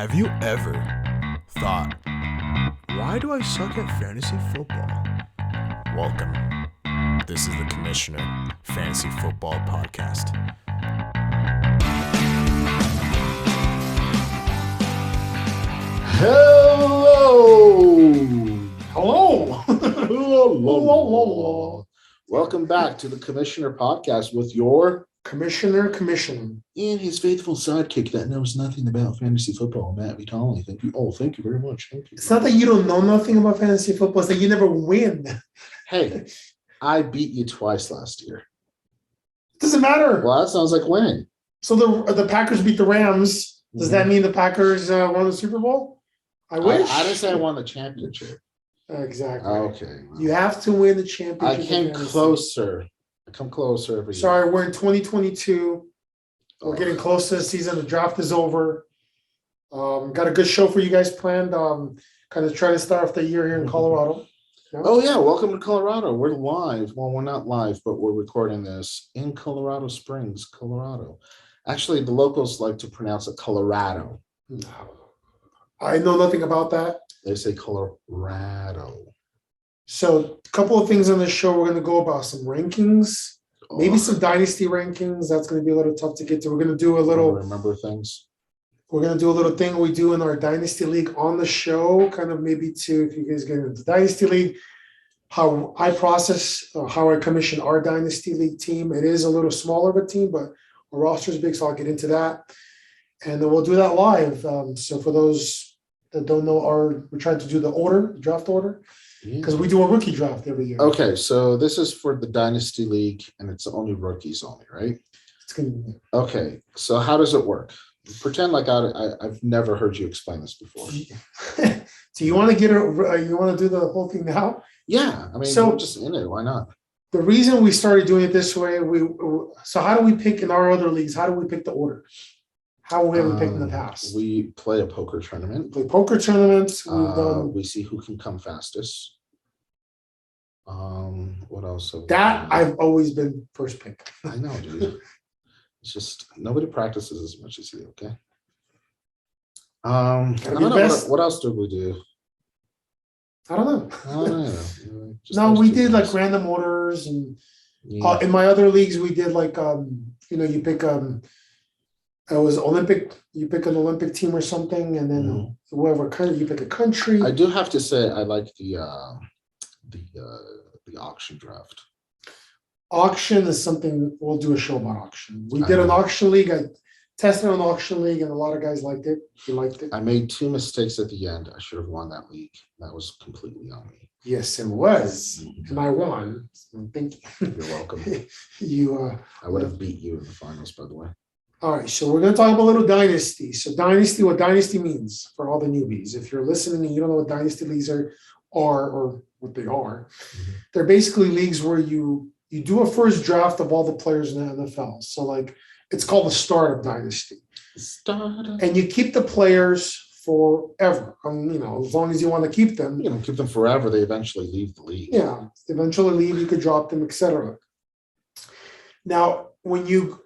Have you ever thought, why do I suck at fantasy football? Welcome. This is the Commissioner Fantasy Football Podcast. Hello. Welcome back to the Commissioner Podcast with your Commissioner. and his faithful sidekick that knows nothing about fantasy football, Matt Vitale. Thank you. Oh, thank you very much. Thank you. It's not that you don't know nothing about fantasy football, it's that you never win. Hey, I beat you twice last year. It doesn't matter. Well, that sounds like winning. So the Packers beat the Rams. Does that mean the Packers won the Super Bowl? I wish. I didn't say I won the championship. Exactly. Okay. You have to win the I championship. came in fantasy. closer. I come closer every year. Sorry, we're in 2022. We're getting close to the season. The draft is over. Got a good show for you guys planned. Kind of try to start off the year here in Colorado. Oh, yeah. Welcome to Colorado. We're live. Well, we're not live, but we're recording this in Colorado Springs, Colorado. Actually, the locals like to pronounce it Colorado. I know nothing about that. They say Colorado. So a couple of things on this show. We're going to go about some rankings, maybe some dynasty rankings. That's going to be a little tough to get to. We're going to do a little. Remember things. We're going to do a little thing we do in our dynasty league on the show, kind of maybe to, if you guys get into the dynasty league, how I process, how I commission our dynasty league team. It is a little smaller of a team, but our roster is big, so I'll get into that. And then we'll do that live. So for those that don't know, we're trying to do the draft order, because we do a rookie draft every year. Okay, so this is for the dynasty league, and it's only rookies only, right? It's gonna be, Okay, so how does it work? Pretend like I've never heard you explain this before. so you want to you want to do the whole thing now? Yeah, I mean, So- we're just in it. Why not? The reason we started doing it this way, so how do we pick in our other leagues? How do we pick the order? How we haven't picked in the past? We play a poker tournament. Play poker tournaments. We've done We see who can come fastest. What else? have we that. done? I've always been first pick. I know, dude. It's just nobody practices as much as you. Okay. I Gotta don't be know best. what else did we do. I don't know. I don't know. Just No, those we two did like things. random orders, and Yeah. in my other leagues we did like you pick it was Olympic. You pick an Olympic team or something, and then whoever country you pick a country. I do have to say I like the auction draft. Auction is something we'll do a show about auction. We I did an know. auction league. I tested an auction league, and a lot of guys liked it. You liked it? I made two mistakes at the end. I should have won that league. That was completely on me. Yes, it was, and I won. So thank you. You're welcome. You I would have beat you in the finals, by the way. all right. So we're going to talk about a little dynasty. So dynasty, what dynasty means for all the newbies. If you're listening and you don't know what dynasty leagues are or what they are, they're basically leagues where you do a first draft of all the players in the NFL. So like it's called the startup dynasty. And you keep the players forever. As long as you want to keep them. You know, keep them forever. They eventually leave the league. Yeah, eventually leave, you could drop them, etc. Now,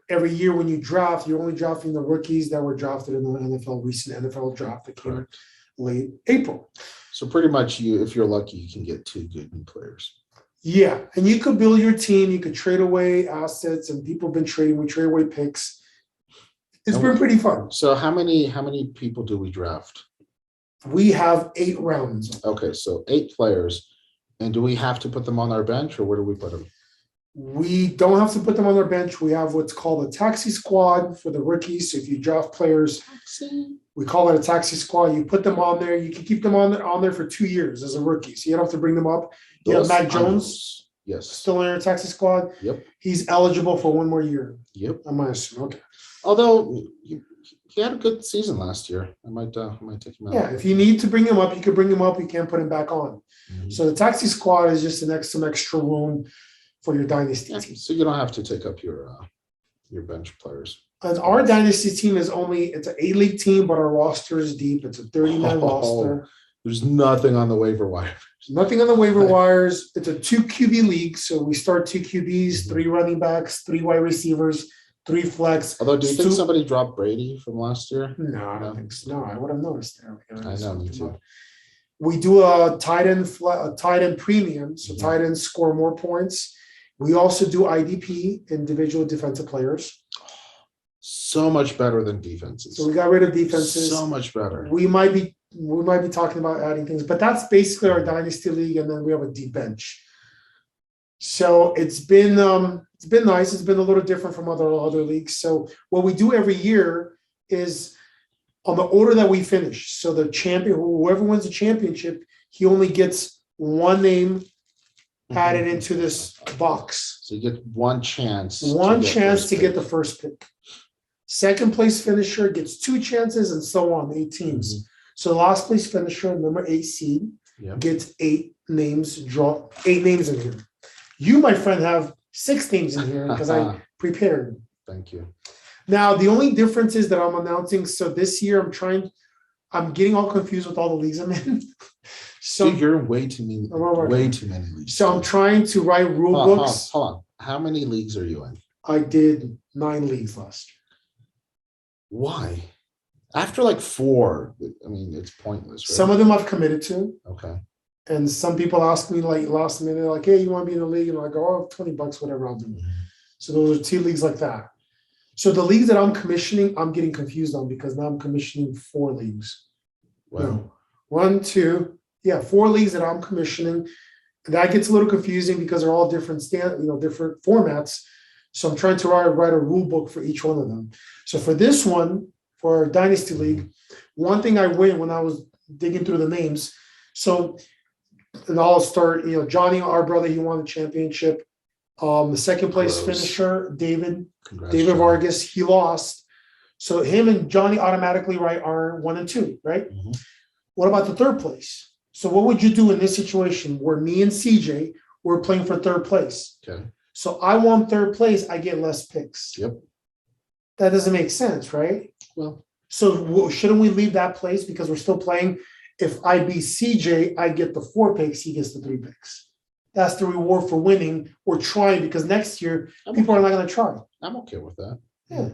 every year when you draft, you're only drafting the rookies that were drafted in the recent NFL draft that came Correct. late April. So pretty much, if you're lucky, you can get two good new players. Yeah, and you could build your team, you could trade away assets, and people have been trading, we trade away picks. It's been pretty fun. So how many people do we draft? We have 8 rounds. Okay, so 8 players. And do we have to put them on our bench, or where do we put them? We don't have to put them on their bench. We have what's called a taxi squad for the rookies. So if you draft players, we call it a taxi squad. You put them on there. You can keep them on there for 2 years as a rookie. So you don't have to bring them up. You have Dos Mac Jones años. Yes. still in your taxi squad. Yep. He's eligible for 1 more year. Yep. I might assume. Okay. Although he had a good season last year. I might take him out. Yeah. If you need to bring him up, you can bring him up. You can't put him back on. Mhm. So the taxi squad is just some extra room for your dynasty Yeah, team. so you don't have to take up your bench players. And our dynasty team it's an 8-league team, but our roster is deep. It's a 30-man roster. There's nothing on the waiver wire. There's nothing on the waiver wires. It's a 2 QB league. So we start 2 QBs, 3 running backs, 3 wide receivers, 3 flex. Although, do you think Stu- somebody dropped Brady from last year? No, I don't think so. No, I would have noticed there. I know, me too. We do a tight end premium, so Mhm. tight ends score more points. We also do IDP, individual defensive players. So much better than defenses. So we got rid of defenses. So much better. We might be talking about adding things, but that's basically our dynasty league, and then we have a deep bench. So it's been nice. It's been a little different from other leagues. So what we do every year is on the order that we finish. So the champion, whoever wins the championship, he only gets one name added Mhm. into this box. So you get one chance. One get chance first to get pick. the first pick. Second place finisher gets 2 chances, and so on, 8 teams. Mhm. So last place finisher, number 8 seed, Yep. gets 8 names in here. You, my friend, have 6 names in here because I prepared. Thank you. Now, the only difference is that I'm announcing, so this year I'm getting all confused with all the leagues I'm in. So, Dude, you're in way too many leagues. so I'm trying to write rule Hold on, books. hold on. How many leagues are you in? I did 9 leagues last year. Why? After like 4, I mean, it's pointless, right? Some of them I've committed to. Okay. And some people ask me like last minute, like, hey, you want to be in the league? And I go, oh, $20, whatever, I'll do it. So those are 2 leagues like that. So the leagues that I'm commissioning, I'm getting confused on because now I'm commissioning 4 leagues. Well, No. 1, 2, 4 leagues that I'm commissioning. That gets a little confusing because they're all different different formats. So I'm trying to write a rule book for each one of them. So for this one, for our Dynasty League, one thing I win when I was digging through the names. So, and I'll start, Johnny, our brother, he won the championship. The second place Gross. finisher, David congrats, David John. Vargas, he lost. So him and Johnny automatically are 1 and 2, right? Mhm. What about the third place? So what would you do in this situation where me and CJ were playing for third place? Okay. So I won third place, I get less picks. Yep. That doesn't make sense, right? Well, So shouldn't we leave that place because we're still playing? If I beat CJ, I get the 4 picks, he gets the 3 picks. That's the reward for winning or trying, because next year people are not going to try. I'm okay with that. Yeah.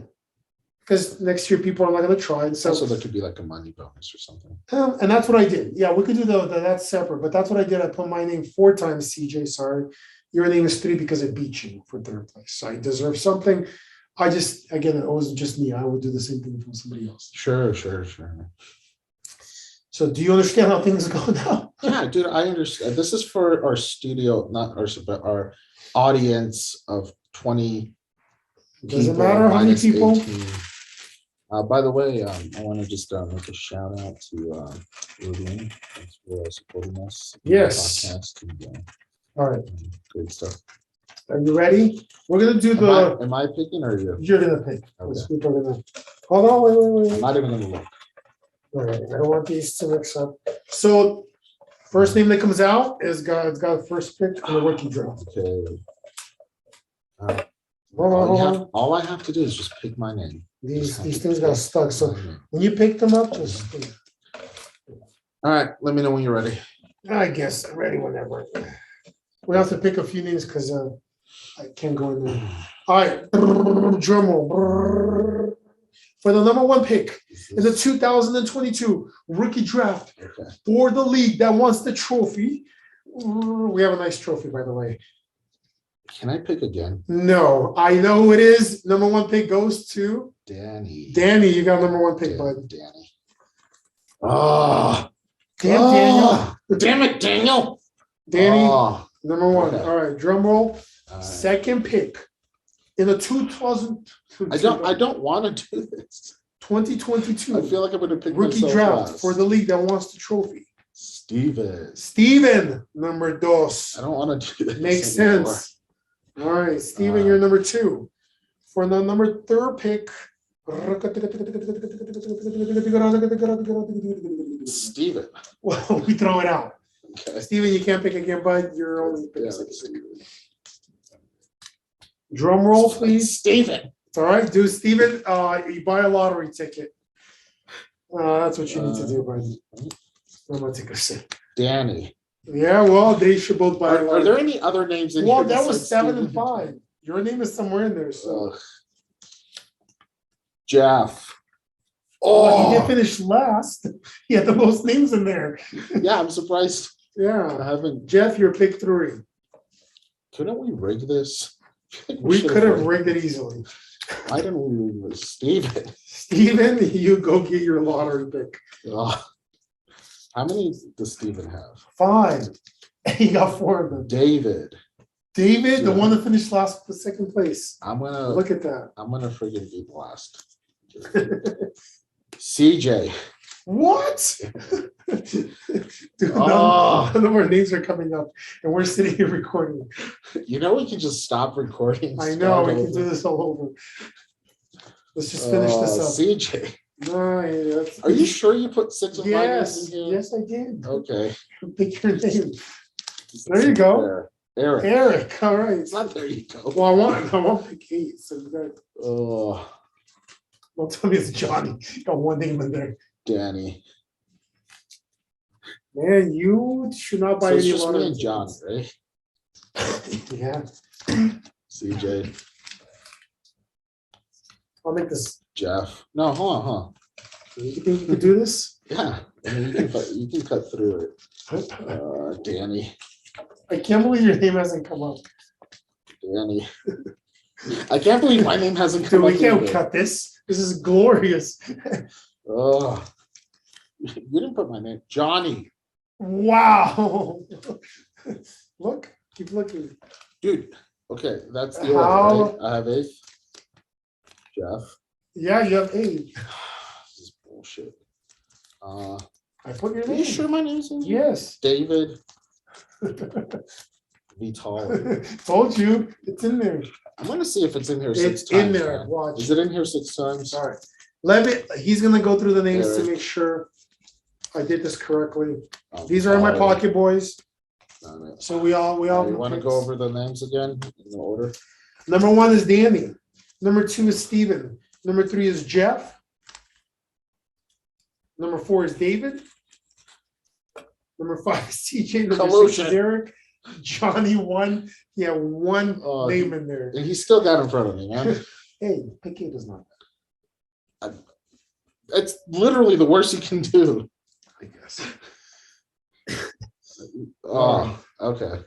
Because next year people are not going to try. And so Also, there could be like a money bonus or something. and that's what I did. Yeah, we could do that's separate, but that's what I did. I put my name 4 times, CJ. Sorry. Your name is 3 because it beat you for third place. So I deserve something. Again, it wasn't just me. I would do the same thing for somebody else. Sure. So do you understand how things go now? Yeah, dude, I understand. This is for our studio, not ours, but our audience of 20 Doesn't matter how many minus people. 18. By the way, I want to just make a shout out to Ruben. Thanks for supporting us. in the Yes. podcast and, All right. great stuff. Are you ready? We're going to do Am I picking or you? you're going to pick. Okay. Let's see if we're gonna- Hold on, wait. I'm not even gonna look. All right, I don't want these to mix up. So first name that comes out it's got first pick in the rookie draft. Okay. Hold on. All I have to do is just pick my name. These Just have to things got pick stuck. So my name. when you pick them up, just All right, let me know when you're ready. I guess I'm ready whenever. We have to pick a few names because I can't go in there. All right, drum roll. For the number 1 pick in the 2022 rookie draft Okay. for the league that wants the trophy. We have a nice trophy, by the way. Can I pick again? No, I know who it is. Number 1 pick goes to Danny. Danny. You got number 1 pick, bud. Danny. Oh, Damn, Daniel. Damn it, Daniel. Danny, Oh, number 1. okay. All right, drum roll. all right. Second pick in the 2022 I don't want to do this. 2022 I feel like I'm going to pick rookie myself draft last. for the league that wants the trophy. Steven. Steven, number 2. I don't want to do this. Makes anymore. sense. All right, Steven, you're number 2. For the number 3rd pick. Steven. Well, we throw it out. Okay. Steven, you can't pick again, bud. You're only picking Yeah, second. Drum roll, please. Steven. It's all right, dude. Steven, you buy a lottery ticket. That's what you need to do, bud. I'm gonna take a sip. Danny. Yeah, well, they should both buy a Are lottery. there any other names in Well, here that was besides 7 and Steven? 5. Your name is somewhere in there. So Ugh. Jeff. Oh, he did Oh, finish last. He had the most names in there. yeah, I'm surprised. I Yeah. haven't. Jeff, you're pick 3. Couldn't we rig this? We should could have rigged it easily. Why didn't we rig this? Steven. Steven, you go get your lottery pick. Oh. How many does Steven have? 5. He got 4 of them. David. David, the Yeah. one that finished last for second place. I'm gonna Look at that. friggin' be last. CJ. What? Dude, Oh. none of our names are coming up, and we're sitting here recording. You know we can just stop recording. I know, start we can do over. this all over. Let's just finish this up. CJ. No, yeah, that's- Are you sure you put 6 of my names Yes, in here? yes, I did. Okay. Pick your name. There you go. There. Eric. Eric, all right. It's not there you go. Well, I want pick 8, so you got, Oh, don't tell me it's Johnny. Got one name in there. Danny. Man, you should not buy So it's any just me lottery and John, tickets. right? Yeah, CJ, I'll make this. Jeff. No, hold on. You think you could do this? Yeah, I mean, you can cut through it. Danny. I can't believe your name hasn't come up. Danny. I can't believe my name hasn't Dude, come we up. can't either. cut this. This is glorious. Oh, you didn't put my name. Johnny. Wow. Look, keep looking. Dude, okay, that's the How- order, right? I have 8th. Jeff. Yeah, you have 8. This is bullshit. I put your Are name. you sure my name's in here? Yes. David. Vital. Told you, it's in there. I'm gonna see if it's in here 6 It's times. in there. man. Watch. Is it in here 6 times? All right. Let me, he's gonna go through the names to Eric. make sure I did this correctly. Oh, These are in my Vital. pocket, boys. Got it. So we all. You wanna go over the names again in the order? Number 1 is Danny. Number 2 is Steven. Number 3 is Jeff. Number 4 is David. Number 5 is TJ. Number 6 Collusion. is Eric. Johnny 1. Yeah, 1 Oh, name in there. He's still got in front of me, man. Hey, pick 8 is not It's literally the worst you can do. bad, I guess. Oh, okay.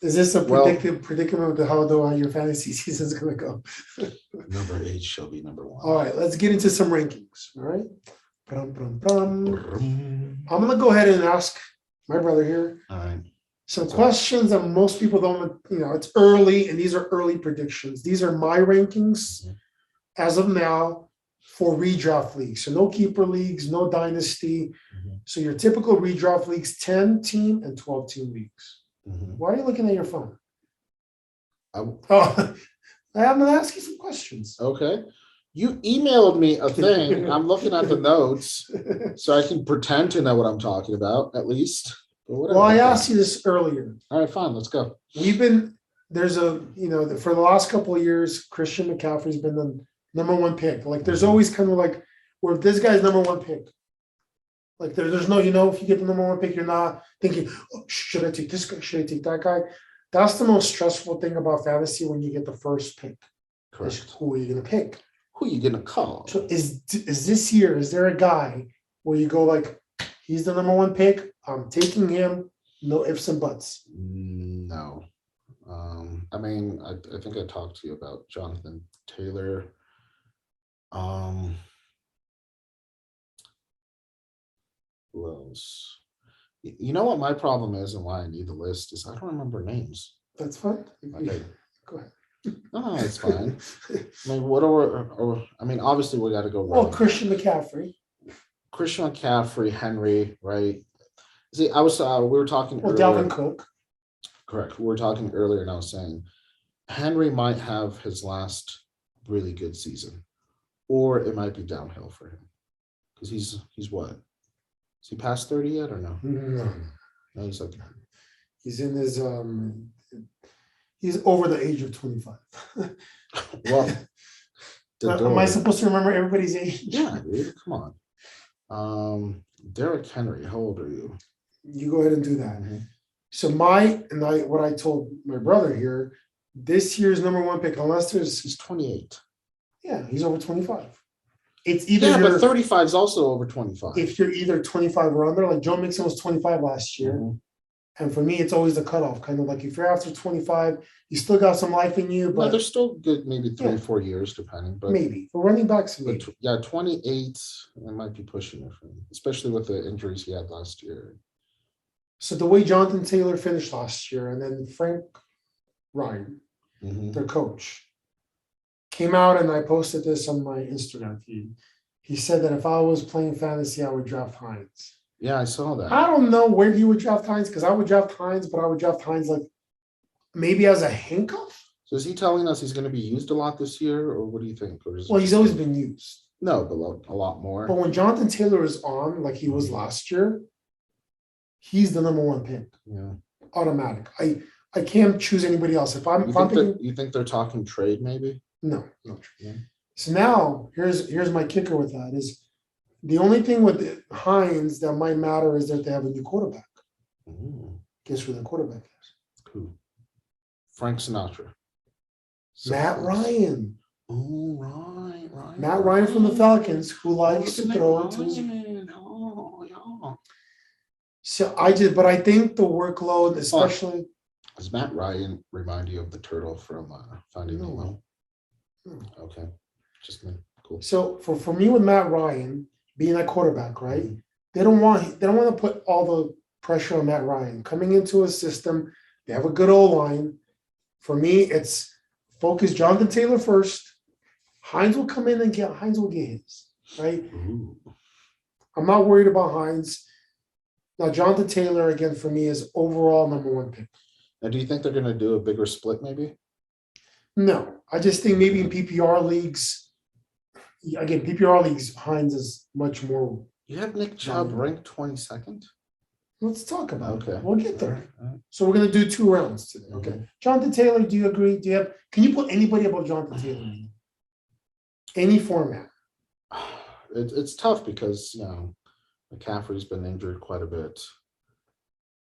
Is this a Well- predicament of how your fantasy season is gonna go? Number 8 shall be number 1. All right, let's get into some rankings. All right. Brum, brum, brum. I'm gonna go ahead and ask my brother here All right. some questions that most people don't, it's early and these are early predictions. These are my rankings as of now for redraft leagues. So no keeper leagues, no dynasty. Mhm. So your typical redraft leagues, 10 team and 12 team leagues. Mhm. Why are you looking at your phone? I- Oh, I'm gonna ask you some questions. Okay. You emailed me a thing. I'm looking at the notes so I can pretend to know what I'm talking about, at least. But whatever. Well, I asked you this earlier. All right, fine. Let's go. There's for the last couple of years, Christian McCaffrey's been the number 1 pick. Like there's always kind of like where this guy's number 1 pick. Like there's no, if you get the number 1 pick, you're not thinking, oh, should I take this guy? Should I take that guy? That's the most stressful thing about fantasy when you get the first pick. Is Correct. who are you gonna pick? Who are you gonna call? So is this year, is there a guy where you go like, he's the number 1 pick, I'm taking him, no ifs and buts? No. I mean, I think I talked to you about Jonathan Taylor. Who else? You know what my problem is and why I need the list is I don't remember names. That's fine. Okay. Go ahead. No, it's fine. I mean, what are I mean, obviously we got to go. Well, running. Christian McCaffrey. Christian McCaffrey, Henry, right? See, we were talking Well, earlier. Dalvin Cook. Correct. We were talking earlier, and I was saying Henry might have his last really good season, or it might be downhill for him because he's what? Is he past 30 yet or no? No, No, he's like he's in his he's over the age of 25. well. Am I supposed to remember everybody's age? Yeah, dude. Come on. Derrick Henry, how old are you? You go ahead and do that. So what I told my brother here, this year's number 1 pick, unless there's He's 28. he's over 25. it's either Yeah, but you're, 35 is also over 25. if you're either 25 or under, like Joe Mixon was 25 last year. Mhm. And for me, it's always the cutoff, kind of like if you're after 25, you still got some life in you, No, but there's still good, maybe 3 Yeah. or 4 years, depending. But, maybe for running backs, but maybe. yeah, 28, I might be pushing it for him, especially with the injuries he had last year. So the way Jonathan Taylor finished last year, and then Frank Ryan, Mhm. their coach, came out, and I posted this on my Instagram feed. He said that if I was playing fantasy, I would draft Hines. Yeah, I saw that. I don't know where he would draft Hines, because I would draft Hines, but I would draft Hines like maybe as a handcuff. So is he telling us he's going to be used a lot this year, or what do you think? Or is it Well, he's just- always been used. no, but a lot more. But when Jonathan Taylor is on, like he was last year, he's the number one pick, Yeah. automatic. I can't choose anybody else. If I'm picking, You think they're talking trade maybe? no. Yeah. So now here's my kicker with that is the only thing with Hines that might matter is that they have a new quarterback. Ooh, Guess who the quarterback is? cool. Frank Sinatra. Matt Ryan. Oh, right. Matt Ryan from the Falcons, who likes to Look at throw Matt to his. Ryan. Oh, yeah. So but I think the workload, especially. Does Matt Ryan remind you of the turtle from Finding No. Nemo? No. Okay, just me. Cool. So for me with Matt Ryan being a quarterback, right? Mhm. They don't want to put all the pressure on Matt Ryan coming into a system. They have a good O line. For me, it's focus Jonathan Taylor first. Hines will come in and Hines will get his, right? Ooh. I'm not worried about Hines. Now, Jonathan Taylor, again, for me, is overall number one pick. Now, do you think they're going to do a bigger split maybe? No, I just think maybe in PPR leagues, again, PPR leagues, Hines is much more. You have Nick Chubb ranked 22nd? Let's talk about Okay. it. We'll get there. All right. So we're gonna do 2 rounds today. Okay. Jonathan Taylor, do you agree? Do you have? Can you put anybody above Jonathan Taylor? Any format? It's tough because McCaffrey's been injured quite a bit.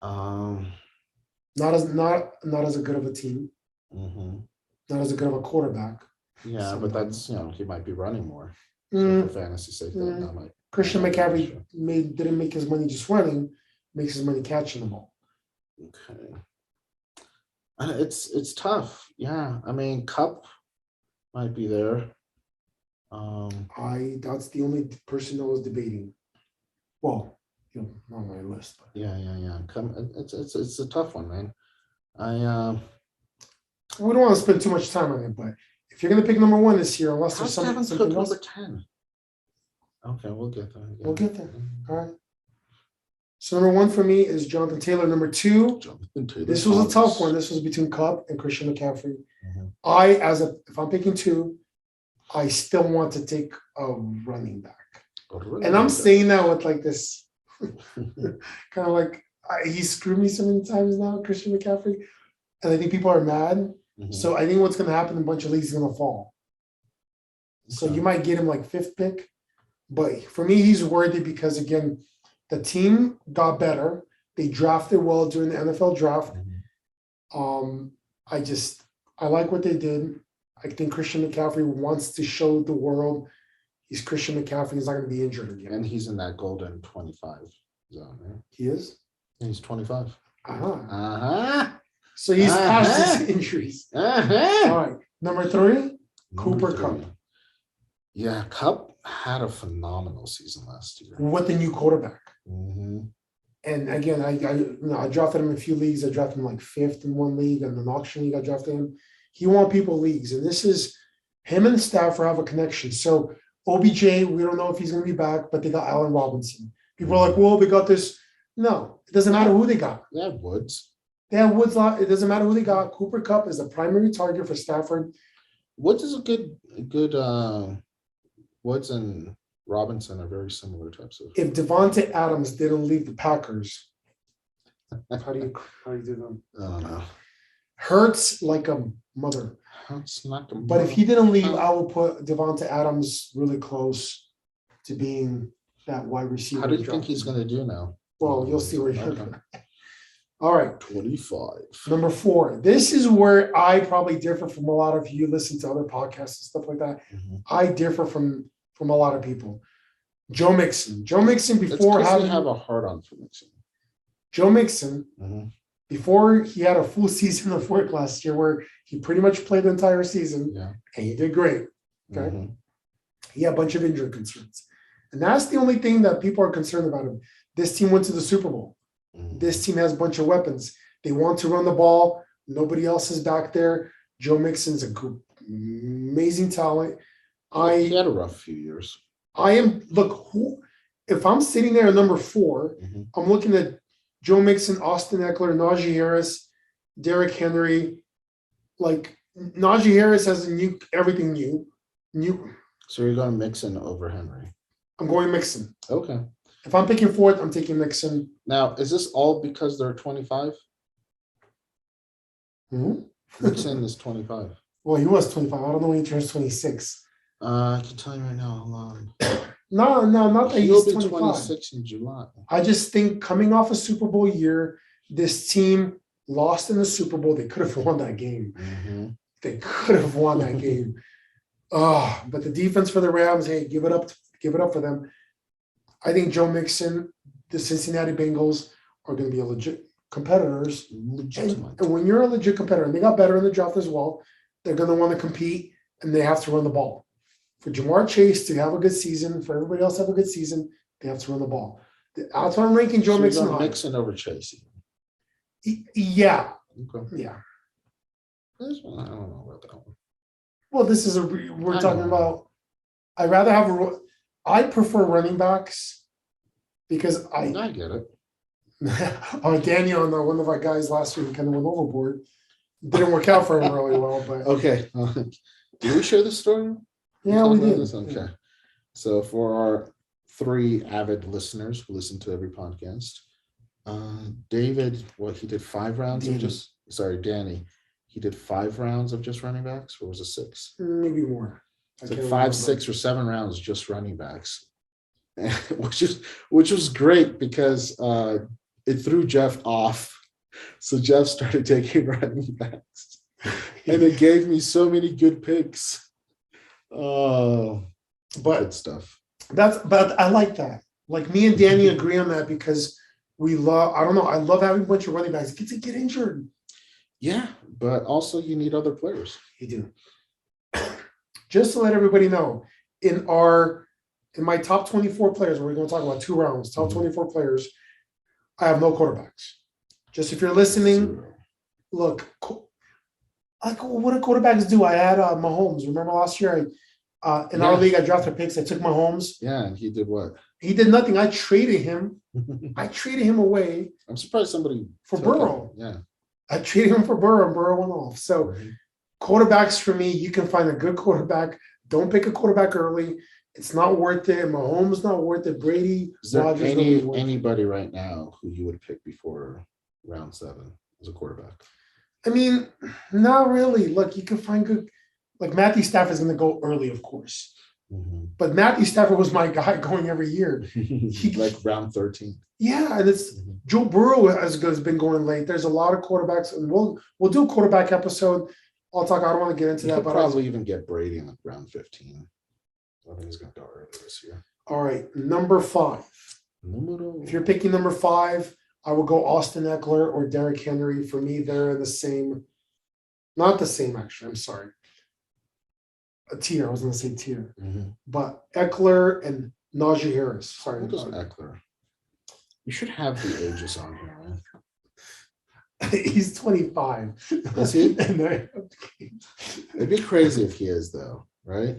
Not as good of a team. Mhm. Not as good of a quarterback. Yeah, but that's he might be running more. So Mm, for fantasy sake, Mm. that might. Christian might be an issue. McCaffrey didn't make his money just running, makes his money catching the ball. Okay. And it's tough. Yeah, I mean, Cup might be there. That's the only person that was debating. Well, on my list. But Yeah. It's a tough one, man. we don't want to spend too much time on it, but if you're gonna pick number one this year, unless there's How's Dalvin something Cook else, number 10? Okay, we'll get there. we'll get there. All right. So number one for me is Jonathan Taylor. Number two, Jonathan Taylor this was a tough Thomas. one. This was between Cup and Christian McCaffrey. Mhm. If I'm picking two, I still want to take a running back. Oh, really? And I'm saying that with like this kind of like he screwed me so many times now, Christian McCaffrey. And I think people are mad. Mhm. So I think what's going to happen in a bunch of leagues is going to fall. So Okay. you might get him like 5th pick. But for me, he's worthy because, again, the team got better. They drafted well during the NFL draft. Mhm. I like what they did. I think Christian McCaffrey wants to show the world he's Christian McCaffrey. He's not going to be injured again. And he's in that golden 25 zone, right? He is? He's 25. Uh-huh. So he's past his injuries. All right. Number 3, Cooper Kupp. Yeah, Cup had a phenomenal season last year. with the new quarterback. Mhm. And again, I drafted him in a few leagues. I drafted him like 5th in one league, and an auction league I drafted him. He won people leagues, and this is him and Stafford have a connection. So OBJ, we don't know if he's going to be back, but they got Allen Robinson. People are like, well, they got this. No, it doesn't matter who they got. They have Woods. They have Woods. It doesn't matter who they got. Cooper Kupp is the primary target for Stafford. Woods is a good. Woods and Robinson are very similar types of. If Devontae Adams didn't leave the Packers, how do you do them? I don't know. Hurts like a mother. It's not. But if he didn't leave, I would put Devontae Adams really close to being that wide receiver. How do you think he's going to do now? Well, you'll see where he's Okay. going. All right. 25. Number 4. This is where I probably differ from a lot of you listen to other podcasts and stuff like that. Mhm. I differ from from a lot of people. Joe Mixon. Joe Mixon It's before because having they have a hard on for Mixon. Joe Mixon Mhm. before he had a full season of work last year where he pretty much played the entire season Yeah. and he did great. Okay. Mhm. He had a bunch of injury concerns. And that's the only thing that people are concerned about him. This team went to the Super Bowl. Mhm. This team has a bunch of weapons. They want to run the ball. Nobody else is back there. Joe Mixon's a good, amazing talent. He I had a rough few years. am if I'm sitting there at number 4, Mhm. I'm looking at Joe Mixon, Austin Eckler, Najee Harris, Derrick Henry. Like Najee Harris has everything new. So you're going Mixon over Henry. I'm going Mixon. Okay. If I'm picking fourth, I'm taking Mixon. Now, is this all because they're 25? Mixon is 25. Well, he was 25. I don't know when he turns 26. I can tell you right now. Hold on. No, not that He'll he's be 25. 26 in July. I just think coming off a Super Bowl year, this team lost in the Super Bowl. They could have won that game. Mhm. They could have won that game. Oh, but the defense for the Rams, hey, give it up for them. I think Joe Mixon, the Cincinnati Bengals are going to be a legit competitors. Legitimate. And when you're a legit competitor, and they got better in the draft as well, they're going to want to compete and they have to run the ball. For Jamar Chase to have a good season, for everybody else to have a good season, they have to run the ball. That's why I'm ranking Joe So Mixon you're going high. Mixon over Chase. Yeah, Okay. yeah. This one, I don't know about that one. Well, this is we're I talking know. about. I'd rather have I prefer running backs because I get it. Daniel and one of our guys last week kind of went overboard. Didn't work out for him really well, but Okay. Did we share this story? yeah, we talked about did. this? Okay. So for our 3 avid listeners who listen to every podcast, David, he did 5 rounds of Danny. He did 5 rounds of just running backs, or was it 6? Maybe more. It's like 5, 6, or 7 rounds just running backs, which was great because it threw Jeff off. So Jeff started taking running backs, and it gave me so many good picks. Oh, good stuff. But I like that. Like me and Danny agree on that because I love having a bunch of running backs. Kids get injured. Yeah, but also you need other players. You do. Just to let everybody know, in my top 24 players, we're going to talk about 2 rounds, top 24 players, I have no quarterbacks. Just if you're listening, look, like what do quarterbacks do? I had Mahomes. Remember last year, in our league, I drafted picks. I took Mahomes. Yeah, and he did what? He did nothing. I traded him. Away. I'm surprised somebody for took Burrow. him. Yeah. I traded him for Burrow, and Burrow went off. So quarterbacks for me, you can find a good quarterback. Don't pick a quarterback early. It's not worth it. Mahomes not worth it. Brady, Is there Rodgers, anybody right now who you would pick before round 7 as a quarterback? I mean, not really. Look, you can find good. Like Matthew Stafford is going to go early, of course. But Matthew Stafford was my guy going every year. Like round 13. Yeah, and it's Joe Burrow has been going late. There's a lot of quarterbacks, and we'll do a quarterback episode. I don't want to get into You that, could but probably even get Brady in like round 15. I think he's going to go early this year. all right, number 5. If you're picking number 5, I would go Austin Eckler or Derrick Henry. For me, they're in the same, not the same actually. I'm sorry, a tier. I was going to say tier, but Eckler and Najee Harris. Sorry, What is Eckler? You should have the ages on here, man. he's 25. Is he? And It'd be crazy if he is, though, right?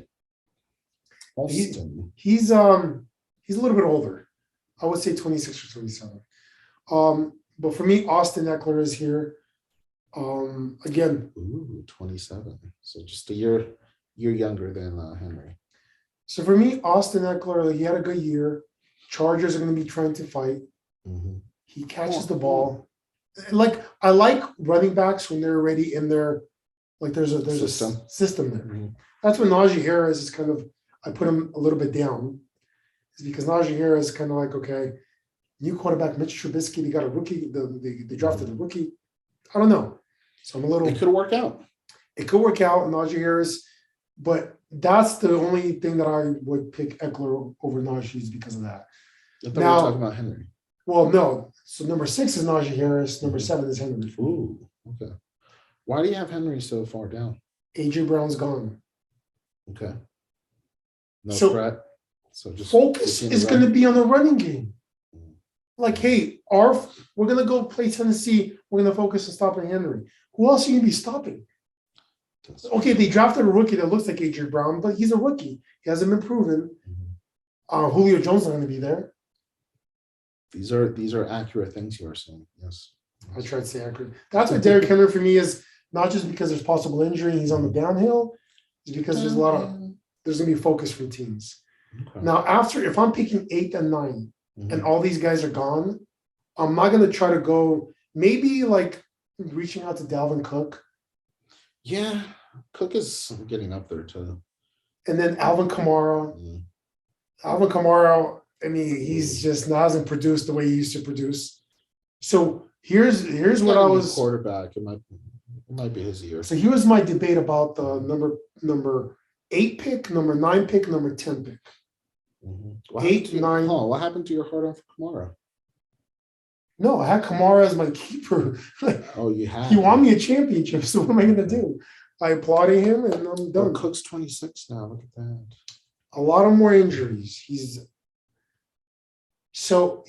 Austin. he's a little bit older. I would say 26 or 27. But for me, Austin Eckler is here. Again, 27. So just a year younger than Henry. So for me, Austin Eckler, he had a good year. Chargers are going to be trying to fight. He catches the ball. Like I like running backs when they're already in their, like there's a system there. That's when Najee Harris is kind of, I put him a little bit down. It's because Najee Harris is kind of like, okay, new quarterback, Mitch Trubisky, they got a rookie, they drafted a rookie. I don't know. So I'm a little. It could work out. It could work out, Najee Harris, but That's the only thing that I would pick Eckler over Najee is because of that. I thought Now- we were talking about Henry. Well, no. So number 6 is Najee Harris. Number 7 is Henry. Ooh, okay. Why do you have Henry so far down? AJ Brown's gone. Okay. No So- threat. So just Focus keep is it going to running. be on the running game. Mm. Like, hey, we're going to go play Tennessee. We're going to focus on stopping Henry. Who else are you going to be stopping? Okay, they drafted a rookie that looks like AJ Brown, but he's a rookie. He hasn't been proven. Mhm. Julio Jones not going to be there. These are accurate things you are saying. Yes. I tried to say accurate. That's what Derrick Henry for me is not just because there's possible injury and he's on the downhill, it's because there's going to be focus from teams. Okay. Now, if I'm picking 8 and 9 Mhm. and all these guys are gone, I'm not going to try to go maybe like reaching out to Dalvin Cook Yeah, Cook is getting up there too. and then Alvin Kamara. Mm. Alvin Kamara, I mean, he's just hasn't produced the way he used to produce. So here's what I Getting a was. quarterback. It might be his year. So here was my debate about the number 8 pick, number 9 pick, number 10 pick. Mhm. 8, 9. What happened to your heart on Kamara? No, I had Kamara as my keeper. Oh, you have. He won me a championship, so what am I going to do? I applauded him, and I'm done. Cook's 26 now. Look at that. A lot of more injuries. So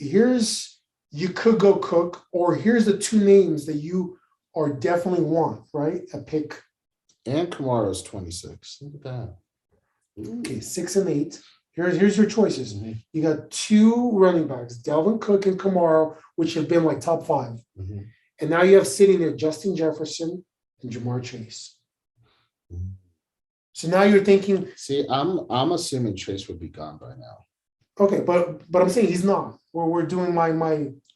you could go Cook, or here's the 2 names that you are definitely want, right? A pick. And Kamara's 26. Look at that. Okay, 6 and 8. Here's your choices. Mhm. You got 2 running backs, Dalvin Cook and Kamara, which have been like top 5. Mhm. And now you have sitting there Justin Jefferson and Jamar Chase. Mhm. So now you're thinking, See, I'm assuming Chase would be gone by now. okay, but I'm saying he's not. We're doing my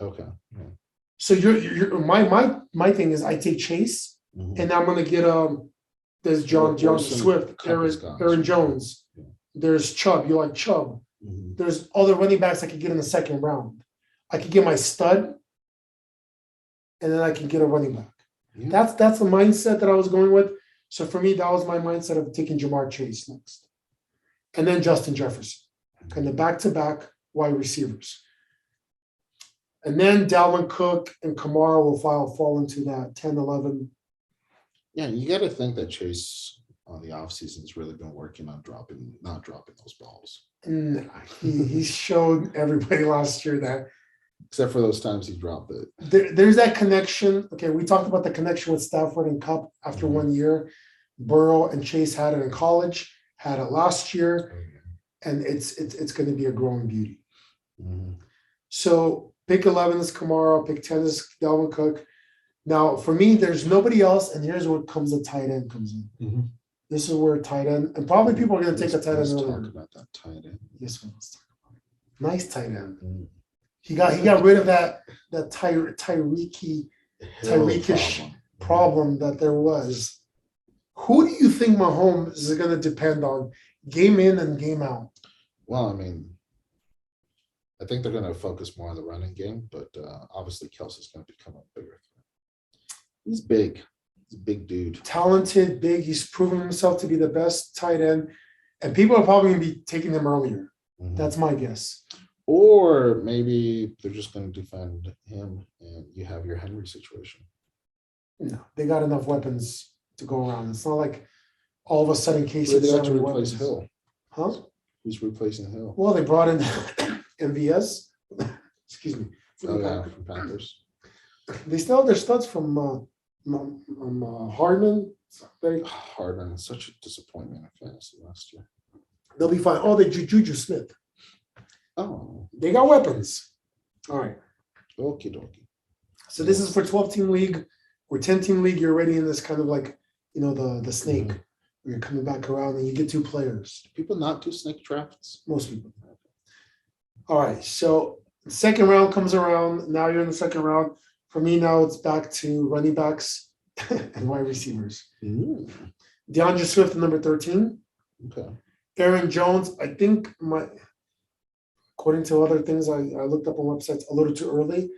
Okay. Yeah. so you're my thing is I take Chase Mhm. and I'm gonna get there's John Wilson, Swift, Cup is Aaron gone. Jones. Yeah. There's Chubb. You like Chubb. Mhm. There's other running backs I could get in the second round. I could get my stud, and then I can get a running back. Yeah. That's the mindset that I was going with. So for me, that was my mindset of taking Jamar Chase next. And then Justin Jefferson. Kind of back-to-back wide receivers. And then Dalvin Cook and Kamara will fall into that 10, 11. Yeah, you got to think that Chase on the offseason has really been working on not dropping those balls. And he showed everybody last year that Except for those times he dropped it. there's that connection. Okay, we talked about the connection with Stafford and Cup after 1 year. Burrow and Chase had it in college, had it last year, and it's going to be a growing beauty. Mhm. So pick 11 is Kamara, pick 10 is Dalvin Cook. Now for me, there's nobody else, and here's where comes the tight end comes in. Mhm. This is where tight end, and probably people are going to take a tight Let's end talk earlier. about that tight end. Yes, let's talk about it. Nice tight end. Mhm. He got rid of that Tyreekish Hill problem that there was. Who do you think Mahomes is going to depend on game in and game out? Well, I mean, I think they're going to focus more on the running game, but obviously Kelsey's going to become a bigger threat. He's big. He's a big dude. Talented, big. He's proven himself to be the best tight end, and people are probably going to be taking him earlier. Mhm. That's my guess. Or maybe they're just going to defend him and you have your Henry situation. No, they got enough weapons to go around. It's not like all of a sudden Who Casey they got doesn't to have replace weapons. Hill? Huh? Who's replacing Hill? Well, they brought in MVS. Excuse me. Oh, yeah, from Panthers. They still have their studs from Hardman. Hardman, such a disappointment in fantasy last year. They'll be fine. Oh, they Juju Smith. Oh, They got weapons. All right. okie dokie. So this is for 12-team league or 10-team league. You're already in this kind of like, the snake. Mhm. Where you're coming back around and you get 2 players. Do people not do snake drafts? Most people. All right. So the second round comes around. Now you're in the second round. For me now, it's back to running backs and wide receivers. Mm, DeAndre Swift, number 13. okay. Aaron Jones, I think according to other things I looked up on websites, a little too early.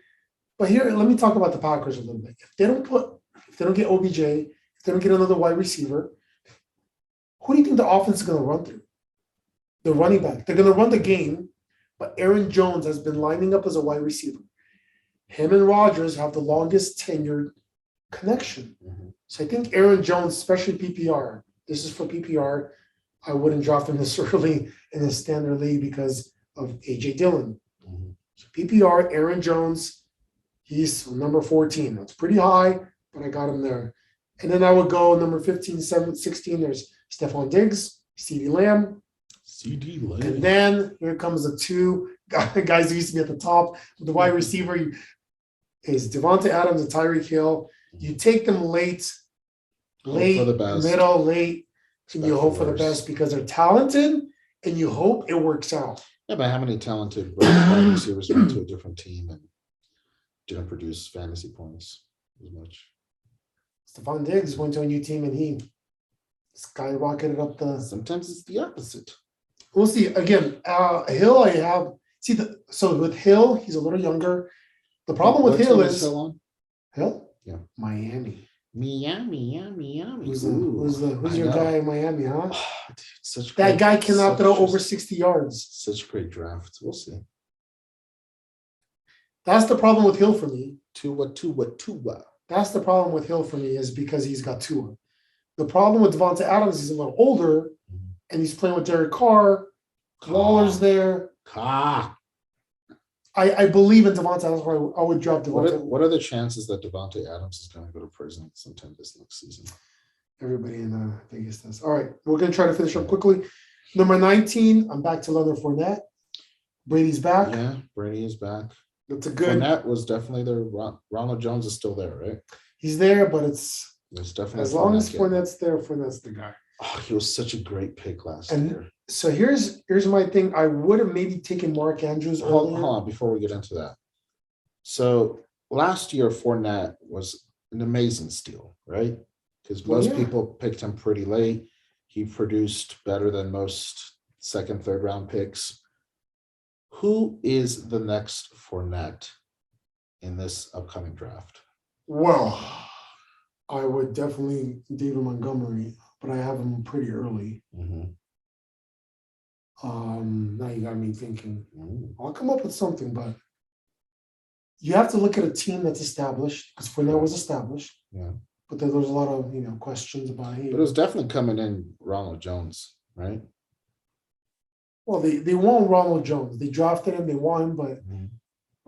But here, let me talk about the Packers a little bit. If they don't get OBJ, if they don't get another wide receiver, who do you think the offense is going to run through? The running back. They're going to run the game, but Aaron Jones has been lining up as a wide receiver. Him and Rodgers have the longest tenured connection. Mhm. So I think Aaron Jones, especially PPR, this is for PPR. I wouldn't draft him this early in the standard league because of AJ Dillon. Mhm. So PPR, Aaron Jones, he's number 14. That's pretty high, but I got him there. And then I would go number 15, 17, 16. There's Stephon Diggs, CeeDee Lamb. CD And Lamb. then here comes the two guys who used to be at the top. The wide receiver is Devontae Adams and Tyreek Hill. You take them late, Hope for the best. middle, late, and you Expect hope the for the worst. best because they're talented and you hope it works out. Yeah, but how many talented wide receivers went to a different team and didn't produce fantasy points as much? Stephon Diggs went to a new team and he skyrocketed up the. Sometimes it's the opposite. We'll see. Again, Hill, I have so with Hill, he's a little younger. The problem with What Hill team is Hill on? Hill? Yeah. Miami. Miami. Who's I your know. guy in Miami, huh? Dude, such That great- guy cannot such- throw over 60 yards. Such great draft. We'll see. That's the problem with Hill for me. Tua. That's the problem with Hill for me is because he's got Tua. The problem with Devontae Adams, he's a little older Mhm. and he's playing with Derek Carr. Waller's there. I believe in Devontae Adams. I would drop Devontae. What are the chances that Devontae Adams is going to go to prison sometime this next season? Everybody in Vegas does. All right, we're going to try to finish up quickly. Number 19, I'm back to Leonard Fournette. Brady's back. Yeah, Brady is back. That's a good. Fournette was definitely there. Ronald Jones is still there, right? He's there, but it's It's definitely as long as Fournette. Fournette's there, Fournette's the guy. Oh, he was such a great pick last And year. So here's my thing. I would have maybe taken Mark Andrews Hold earlier. on, before we get into that. So last year, Fournette was an amazing steal, right? Because Well, most yeah. people picked him pretty late. He produced better than most second, third round picks. Who is the next Fournette in this upcoming draft? Well, I would definitely David Montgomery, but I have him pretty early. Mhm. Now you got me thinking. Mm. I'll come up with something, but you have to look at a team that's established because Fournette was established. Yeah. But there's a lot of questions about But it was definitely coming in Ronald Jones, right? well, they want Ronald Jones. They drafted him, they want him, but Mhm.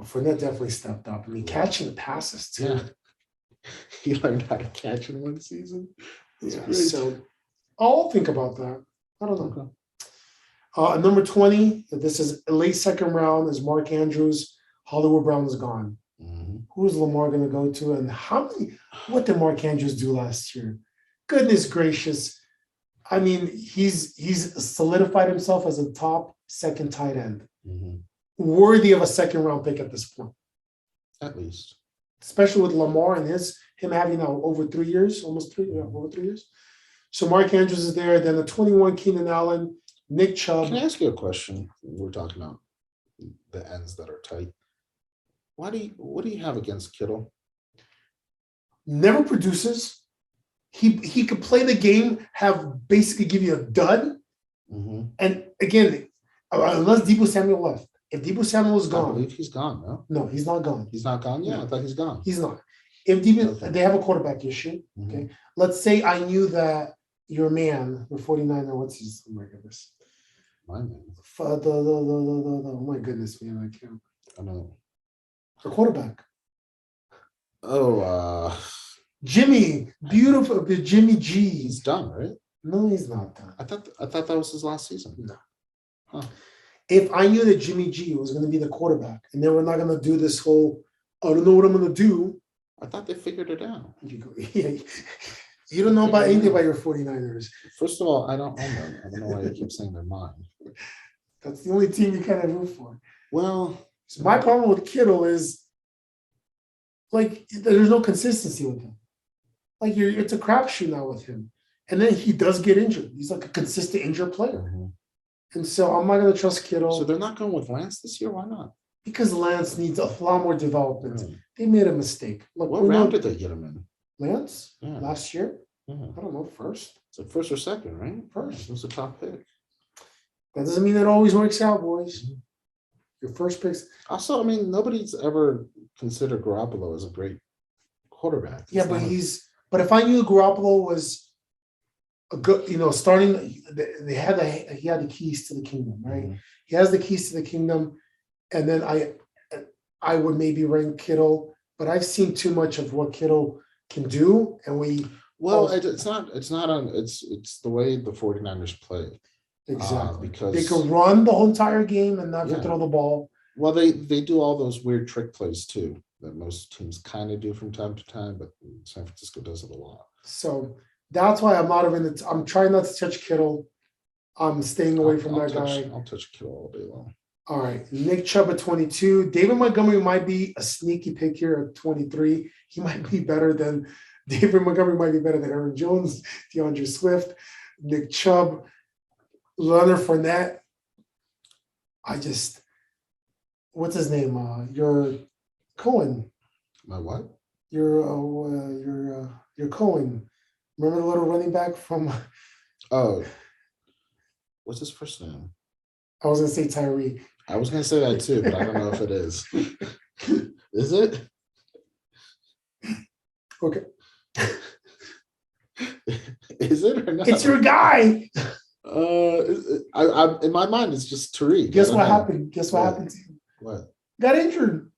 Fournette definitely stepped up. I mean, catching passes too. Yeah. He learned how to catch in one season. That's Yeah, great. so I'll think about that. I don't know. Okay. Number 20, this is a late second round, is Mark Andrews. Hollywood Brown is gone. Mhm. Who's Lamar going to go to? And what did Mark Andrews do last year? Goodness gracious. I mean, he's solidified himself as a top second tight end, Mhm. worthy of a second round pick at this point, At least. especially with Lamar and him having now over 3 years, over 3 years. So Mark Andrews is there. Then the 21, Keenan Allen, Nick Chubb. Can I ask you a question? We're talking about the ends that are tight. What do you have against Kittle? Never produces. He could play the game, have basically give you a dud. Mhm. And again, unless Deebo Samuel left. If Deebo Samuel is I gone, believe he's gone, no? no, he's not gone. He's not gone? Yeah, No. I thought he's gone. He's not. If Deebo, Okay. they have a quarterback issue. Mhm. Okay. Let's say I knew that your man, the 49er, what's his, oh my goodness. My man. Oh my goodness, man, I can't. I know. A quarterback. Oh, Jimmy, beautiful, Jimmy G. he's done, right? No, he's not done. I thought that was his last season. No. Huh. If I knew that Jimmy G was going to be the quarterback and they were not going to do this whole, I don't know what I'm going to do. I thought they figured it out. You don't know about anything about your 49ers. First of all, I don't own them. I don't know why you keep saying they're mine. That's the only team you kind of root for. Well, So my problem with Kittle is like there's no consistency with him. Like it's a crapshoot now with him. And then he does get injured. He's like a consistent injured player. mhm. And so I'm not going to trust Kittle So they're not going with Lance this year? Why not? because Lance needs a lot more development. Right. They made a mistake. Look, What we know round did they get him in? Lance Yeah. last year. Yeah. I don't know, first. It's like first or second, right? First. It was a top pick. That doesn't mean it always works out, boys. Your first picks. Also, I mean, nobody's ever considered Garoppolo as a great quarterback. Yeah, It's but not- but if I knew Garoppolo was a good, starting, he had the keys to the kingdom, right? Mhm. He has the keys to the kingdom, and then I would maybe rank Kittle, but I've seen too much of what Kittle can do, and Well, it's not on. It's the way the 49ers play. exactly because- they can run the whole entire game and never Yeah. throw the ball. Well, they do all those weird trick plays too that most teams kind of do from time to time, but San Francisco does it a lot. So that's why I'm not even. I'm trying not to touch Kittle. I'm staying away from that guy. I'll touch Kittle all day long. All right, Nick Chubb at 22. David Montgomery might be a sneaky pick here at 23. He might be better than David Montgomery. Might be better than Aaron Jones, DeAndre Swift, Nick Chubb, Leonard Fournette. What's his name? Your Cohen. My what? Your Cohen. Remember the little running back from? Oh, what's his first name? I was gonna say Tyreek. I was gonna say that too, but I don't know if it is. Is it? Okay, Is it or not? it's your guy. In my mind, it's just Tariq. Guess I don't what know. happened? Guess what What? happened to him? What? Got injured.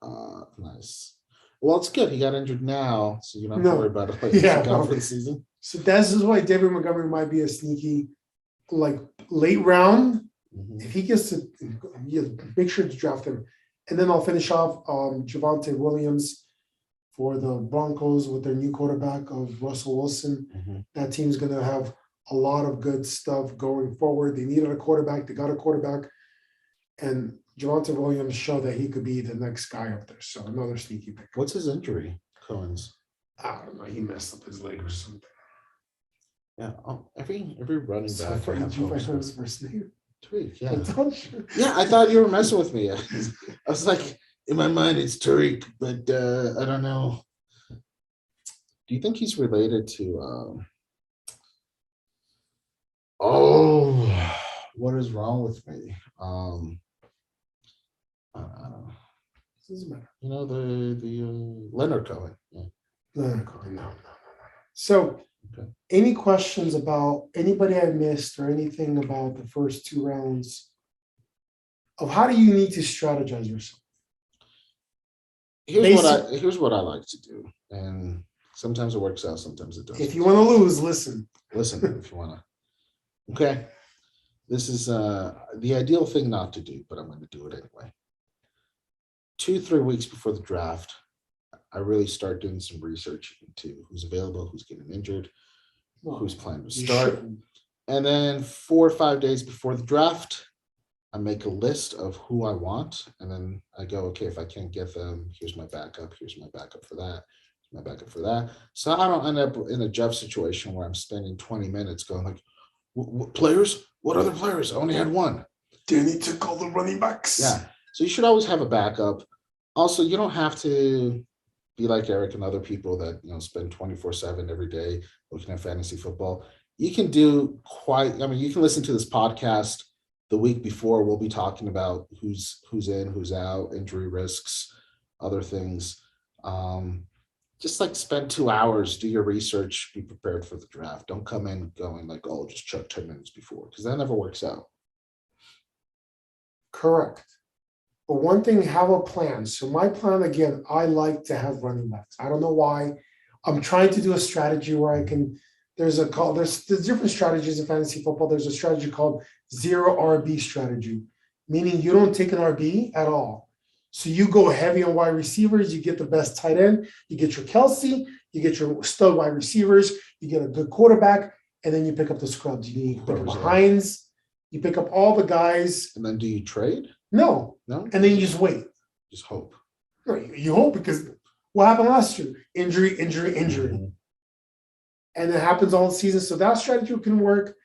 Nice. Well, it's good. He got injured now, so you don't have No. to worry about it. Like, Yeah, gone no. for the season. So this is why David Montgomery might be a sneaky, like late round. Mhm. If he gets to, make sure to draft him. And then I'll finish off Javonte Williams for the Broncos with their new quarterback of Russell Wilson. Mhm. That team's gonna have a lot of good stuff going forward. They needed a quarterback. They got a quarterback, and Javonte Williams showed that he could be the next guy up there. So another sneaky pick. What's his injury? Cohen's. I don't know. He messed up his leg or something. Yeah. Every running So back. I thought has you Cohen's. know his first name. Tariq. I Yeah. told you. Yeah. I thought you were messing with me. I was like, in my mind, it's Tariq, but I don't know. Do you think he's related to? Oh, what is wrong with me? I don't know. Doesn't matter. You know the Leonard Cohen. Yeah. No. So, Okay. any questions about anybody I missed or anything about the first two rounds of how do you need to strategize yourself? Here's what I like to do, and sometimes it works out, sometimes it doesn't. If you want to lose, listen. Listen, if you wanna. Okay, this is the ideal thing not to do, but I'm going to do it anyway. 2-3 weeks before the draft, I really start doing some research into who's available, who's getting injured, who's planning to You start. shouldn't. And then 4 or 5 days before the draft, I make a list of who I want. And then I go, okay, if I can't get them, here's my backup. Here's my backup for that. Here's my backup for that. So I don't end up in a Jeff situation where I'm spending 20 minutes going like, what players? What other players? I only had one. Danny took all the running backs. Yeah. So you should always have a backup. Also, you don't have to be like Eric and other people that spend 24/7 every day looking at fantasy football. You can do you can listen to this podcast the week before. We'll be talking about who's in, who's out, injury risks, other things. Just like spend 2 hours, do your research, be prepared for the draft. Don't come in going like, oh, just check 10 minutes before, because that never works out. Correct. But one thing, have a plan. So my plan, again, I like to have running backs. I don't know why. I'm trying to do a strategy where I can, there's different strategies in fantasy football. There's a strategy called zero RB strategy, meaning you don't take an RB at all. So you go heavy on wide receivers, you get the best tight end, you get your Kelsey, you get your stud wide receivers, you get a good quarterback, and then you pick up the scrubs. You pick up the Hines, you pick up all the guys. And then do you trade? No. No? And then you just wait. Just hope. No, you hope, because what happened last year? Injury. Mhm. And it happens all season. So that strategy can work.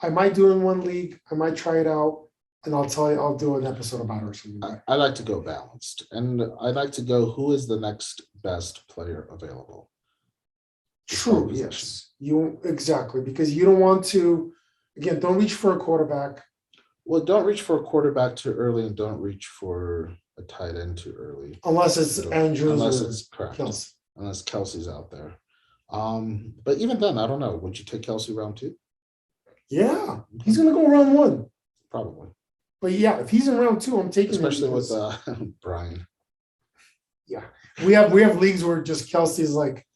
I might do it in one league. I might try it out. And I'll tell you, I'll do an episode about it or something. I like to go balanced, and I like to go, who is the next best player available? True, yes. You exactly, because you don't want to, again, don't reach for a quarterback. Well, don't reach for a quarterback too early, and don't reach for a tight end too early. Unless it's Andrews Unless or it's correct. Kelsey. Unless Kelsey's out there. But even then, I don't know. Would you take Kelsey round 2? Yeah, he's gonna go round 1. Probably. But yeah, if he's in round 2, I'm taking him Especially with because- Brian. yeah. We have leagues where just Kelsey's like,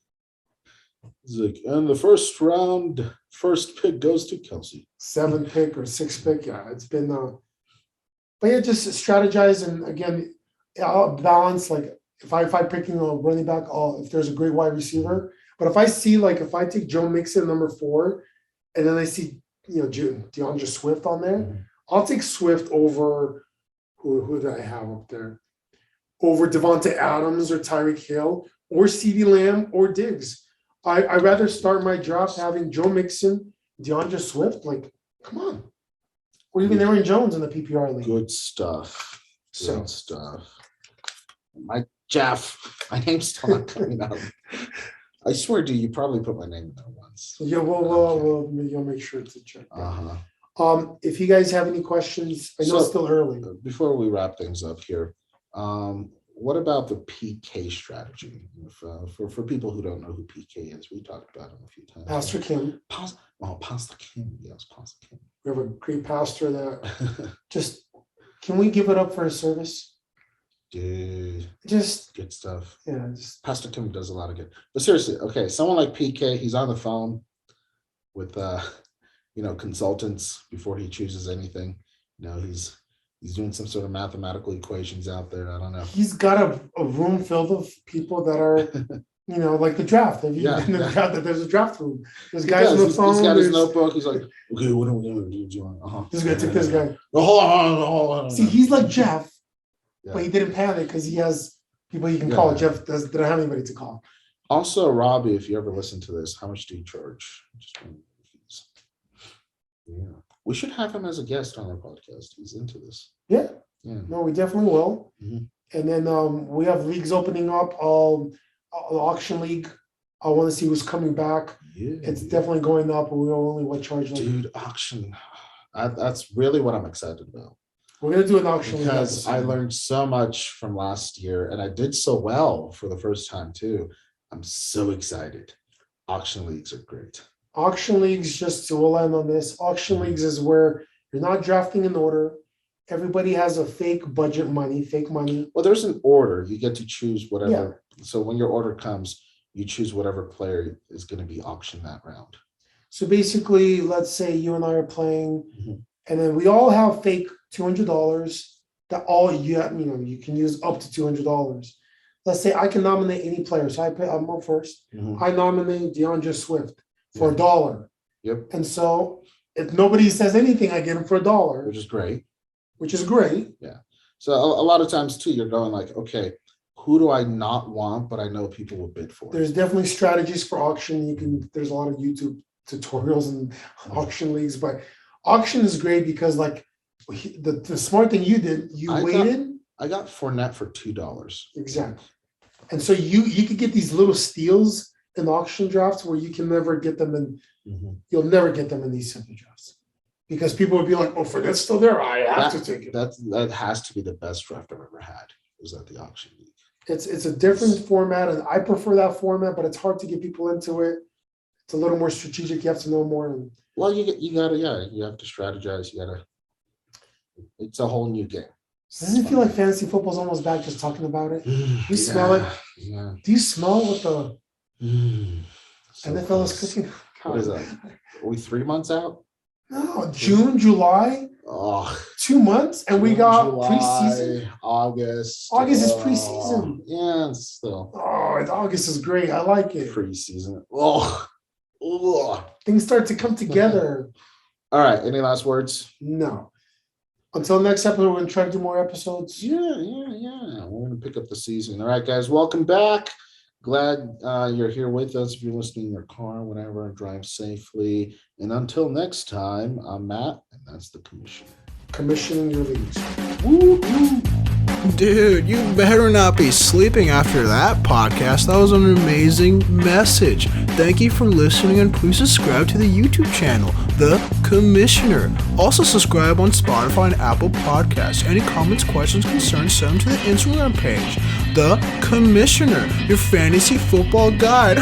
He's like, and the first round, first pick goes to Kelsey. 7 pick or 6 pick. Yeah, it's been but yeah, just strategize, and again, I'll balance. Like if I'm picking a running back, if there's a great wide receiver. But if I see, like, if I take Joe Mixon number 4, and then I see, DeAndre Swift on there, Mhm. I'll take Swift over who did I have up there? Over Devonta Adams or Tyreek Hill or CeeDee Lamb or Diggs. I'd rather start my draft having Joe Mixon, DeAndre Swift. Like, come on. Or even Aaron Jones in the PPR league. Good stuff. So- Good stuff. My Jeff, my name's still not coming up. I swear to you, you probably put my name in there once. So yeah, you'll make sure to check that. Uh-huh. If you guys have any questions, I know it's So- still early. Before we wrap things up here, what about the PK strategy? For people who don't know who PK is, we talked about him a few times. Pastor Kim, Pastor Kim. Yes, Pastor Kim. we have a great pastor that can we give it up for his service? Dude, Just, good stuff. yeah, just Pastor Kim does a lot of good. But seriously, okay, someone like PK, he's on the phone with consultants before he chooses anything. He's doing some sort of mathematical equations out there. I don't know. he's got a room filled of people that are, like the draft. Have you Yeah, been in the yeah. draft? There's a draft room. There's He guys on does. the He's phone. got his there's- notebook. He's like, okay, what are we going to do? Uh-huh. This is gonna take this guy. No, hold on. See, he's like Jeff, Yeah. but he didn't panic because he has people he can Yeah. call. Jeff didn't have anybody to call. Also, Robbie, if you ever listen to this, how much do you charge? Just wondering if he's- Yeah. We should have him as a guest on our podcast. He's into this. Yeah. Yeah. No, we definitely will. Mhm. And then we have leagues opening up. The auction league. I want to see who's coming back. Yeah. It's definitely going up, and we only charge like Dude, auction. That's really what I'm excited about. we're gonna do an auction league Because I episode. learned so much from last year and I did so well for the first time too. I'm so excited. Auction leagues are great. Auction leagues, just to we'll end on this. Auction leagues is where you're not drafting in order. Everybody has a fake budget money, fake money. Well, there's an order. You get to choose whatever. So when your order comes, you choose whatever player is going to be auctioned that round. So basically, let's say you and I are playing, Mhm. and then we all have fake $200 that all you can use up to $200. Let's say I can nominate any player. So I'm up first. Mhm. I nominate DeAndre Swift for Yeah. $1. Yep. And so if nobody says anything, I get him for $1, Which is great. which is great. So a lot of times too, you're going like, okay, who do I not want, but I know people will bid for it. There's definitely strategies for auction. There's a lot of YouTube tutorials and auction leagues, but auction is great because the smart thing you did, you waited. I got Fournette for $2. Exactly. And so you could get these little steals in auction drafts where you can never get them in, Mhm. you'll never get them in these simple drafts. Because people would be like, oh, Fournette's still there. I have to take it. That has to be the best draft I've ever had. Was at the auction league. It's a different format, and I prefer that format, but it's hard to get people into it. It's a little more strategic. You have to know more. And Well, you gotta, you have to strategize. It's a whole new game. doesn't it feel like fantasy football's almost back just talking about it? You smell it? Yeah. Do you smell what the So NFL is close. cooking? What is that? Are we 3 months out? No, June, July, Oh, 2 months, and we got July, preseason. August. August is Oh, preseason. Yeah, it's still Oh, August is great. I like it. preseason. Oh, ugh. Things start to come together. All right. Any last words? No. Until next episode, we're going to try to do more episodes. Yeah. We're gonna pick up the season. All right, guys. Welcome back. Glad you're here with us. If you're listening in your car, whatever, drive safely. And until next time, I'm Matt, and that's the commission. Commissioning your leagues. Woo-hoo. Dude, you better not be sleeping after that podcast. That was an amazing message. Thank you for listening, and please subscribe to the YouTube channel, The Commissioner. Also subscribe on Spotify and Apple Podcasts. Any comments, questions, concerns, send them to the Instagram page, The Commissioner, your fantasy football guide.